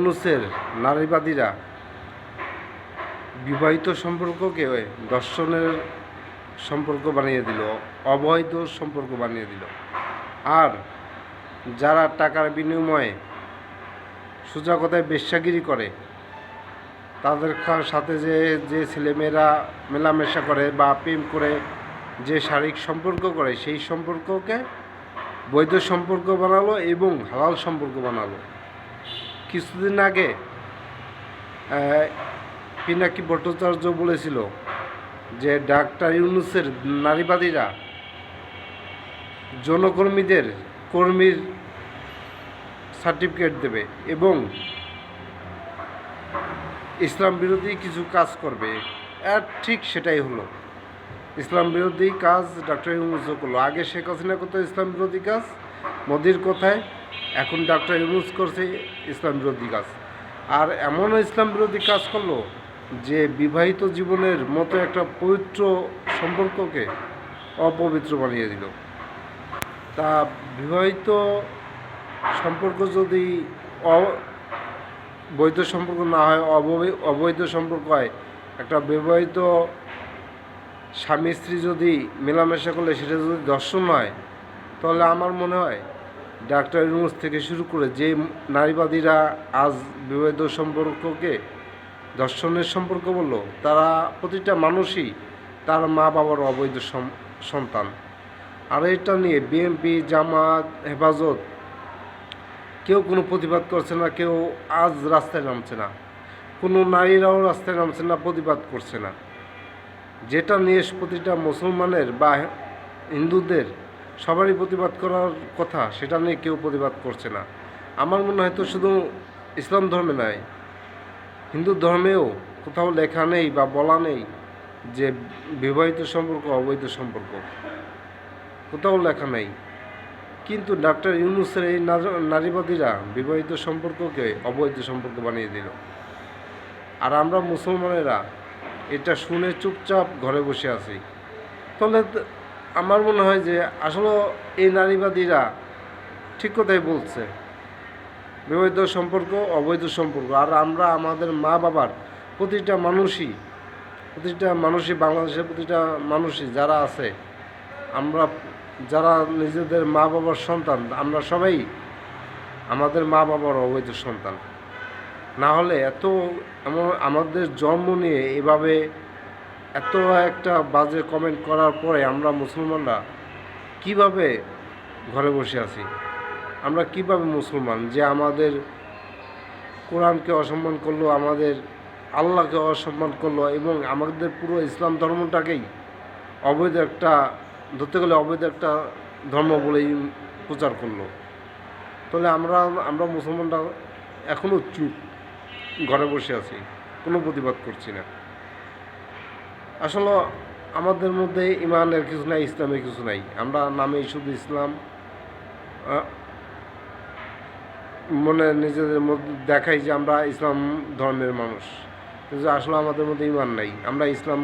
ইউনূসের নারীবাদীরা বিবাহিত সম্পর্ককে দর্শনের সম্পর্ক বানিয়ে দিল, অবৈধ সম্পর্ক বানিয়ে দিল। আর যারা টাকার বিনিময়ে সোজা কথায় বেশ্যাগিরি করে, তাদের সাথে যে ছেলেমেয়েরা মেলামেশা করে বা প্রেম করে, যে শারীরিক সম্পর্ক করে, সেই সম্পর্ককে বৈধ সম্পর্ক বানালো এবং হালাল সম্পর্ক বানালো। কিছুদিন আগে পিনাকি ভট্টাচার্য বলেছিল যে ডাক্তার ইউনূসের নারীবাদীরা যৌনকর্মীদের কর্মীর সার্টিফিকেট দেবে এবং ইসলাম বিরোধী কিছু কাজ করবে। আর ঠিক সেটাই হলো, ইসলাম বিরোধী কাজ ডাক্তার ইউনূস করলো। আগে শেখ হাসিনা করতো ইসলাম বিরোধী কাজ মোদির কথায়, এখন ডাক্তার ইউনূস করছে ইসলাম বিরোধী কাজ। আর এমনও ইসলাম বিরোধী কাজ করলো যে বিবাহিত জীবনের মতো একটা পবিত্র সম্পর্ককে অপবিত্র বানিয়ে দিল। তা বিবাহিত সম্পর্ক যদি বৈধ সম্পর্ক না হয়, অবৈধ সম্পর্ক হয়, একটা বিবাহিত স্বামী স্ত্রী যদি মেলামেশা করলে সেটা যদি দর্শন হয়, তাহলে আমার মনে হয় ডাক্তার ইউনূস থেকে শুরু করে যে নারীবাদীরা আজ বিবাহিত সম্পর্ককে দর্শনের সম্পর্ক বললো, তারা প্রতিটা মানুষই তার মা বাবার অবৈধ সন্তান। আর এটা নিয়ে বিএনপি, জামাত, হেফাজত কেউ কোনো প্রতিবাদ করছে না, কেউ আজ রাস্তায় নামছে না, কোনো নারীরাও রাস্তায় নামছে না, প্রতিবাদ করছে না। যেটা নিয়ে প্রতিটা মুসলমানের বা হিন্দুদের সবারই প্রতিবাদ করার কথা, সেটা নিয়ে কেউ প্রতিবাদ করছে না। আমার মনে হয় তো শুধু ইসলাম ধর্মে নয়, হিন্দু ধর্মেও কোথাও লেখা নেই বা বলা নেই যে বিবাহিত সম্পর্ক অবৈধ সম্পর্ক, কোথাও লেখা নেই। কিন্তু ডাক্তার ইউনূসের এই নারীবাদীরা বিবাহিত সম্পর্ককে অবৈধ সম্পর্ক বানিয়ে দিল। আর আমরা মুসলমানেরা এটা শুনে চুপচাপ ঘরে বসে আছি। তাহলে আমার মনে হয় যে আসলে এই নারীবাদীরা ঠিক কথাই বলছে, বিবাহিত সম্পর্ক অবৈধ সম্পর্ক। আর আমরা আমাদের মা বাবার প্রতিটা মানুষই বাংলাদেশের প্রতিটা মানুষই যারা আছে, আমরা যারা নিজেদের মা বাবার সন্তান, আমরা সবাই আমাদের মা বাবার অবৈধ সন্তান। না হলে আমাদের জন্ম নিয়ে এভাবে এত একটা বাজে কমেন্ট করার পরে আমরা মুসলমানরা কিভাবে ঘরে বসে আছি? আমরা কিভাবে মুসলমান যে আমাদের কোরআনকে অসম্মান করলো, আমাদের আল্লাহকে অসম্মান করলো এবং আমাদের পুরো ইসলাম ধর্মটাকেই অবৈধ একটা, ধরতে গেলে অবৈধ একটা ধর্ম বলেই প্রচার করলো। তাহলে আমরা মুসলমানরা এখনও চুপ, ঘরে বসে আছি, কোনো প্রতিবাদ করছি না। আসলে আমাদের মধ্যে ইমানের কিছু নাই, ইসলামের কিছু নাই। আমরা নামে শুধু ইসলাম মনে নিজেদের মধ্যে দেখাই যে আমরা ইসলাম ধর্মের মানুষ, কিন্তু আসলে আমাদের মধ্যে ইমান নাই। আমরা ইসলাম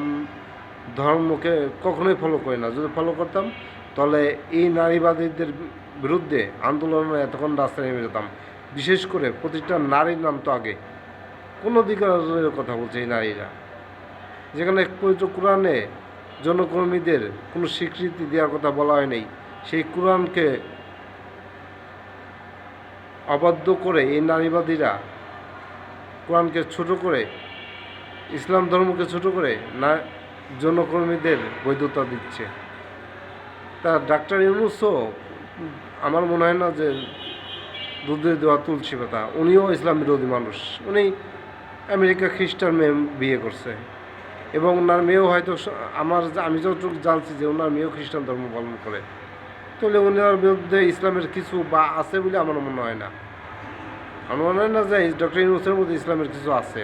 ধর্মকে কখনোই ফলো করি না। যদি ফলো করতাম তাহলে এই নারীবাদীদের বিরুদ্ধে আন্দোলনে এতক্ষণ রাস্তায় নেমে যেতাম। বিশেষ করে প্রতিটা নারীর নাম তো আগে, কোন অধিকারের কথা বলছে এই নারীরা, যেখানে পবিত্র কোরআনে যৌনকর্মীদের কোনো স্বীকৃতি দেওয়ার কথা বলা হয় নাই। সেই কোরআনকে অবাধ্য করে এই নারীবাদীরা কোরআনকে ছোট করে, ইসলাম ধর্মকে ছোট করে যৌনকর্মীদের বৈধতা দিচ্ছে। তা ডাক্তার ইউনূসও আমার মনে হয় না যে দুধে দেওয়া তুলসী পাতা। উনিও ইসলাম বিরোধী মানুষ। উনি আমেরিকা খ্রিস্টান মেয়ে বিয়ে করছে এবং ওনার মেয়েও হয়তো আমি যতটুকু জানছি যে ওনার মেয়েও খ্রিস্টান ধর্ম পালন করে। তাহলে ওনার বিরুদ্ধে ইসলামের কিছু বা আছে বলে আমার মনে হয় না। আমার মনে হয় না যে ডক্টর ইউনূসের মধ্যে ইসলামের কিছু আছে।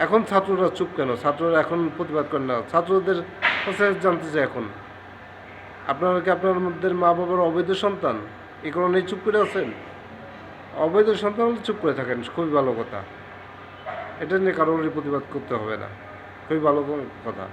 এখন ছাত্ররা চুপ কেন? ছাত্ররা এখন প্রতিবাদ করে না। ছাত্রদের কাছে জানতে চাই, এখন আপনারা কি আপনার মধ্যে মা বাবার অবৈধ সন্তান, এই কারণেই চুপ করে আছেন? অবৈধ সন্তান হলে চুপ করে থাকেন, খুবই ভালো কথা। এটা নিয়ে কারোরই প্রতিবাদ করতে হবে না, খুবই ভালো কথা।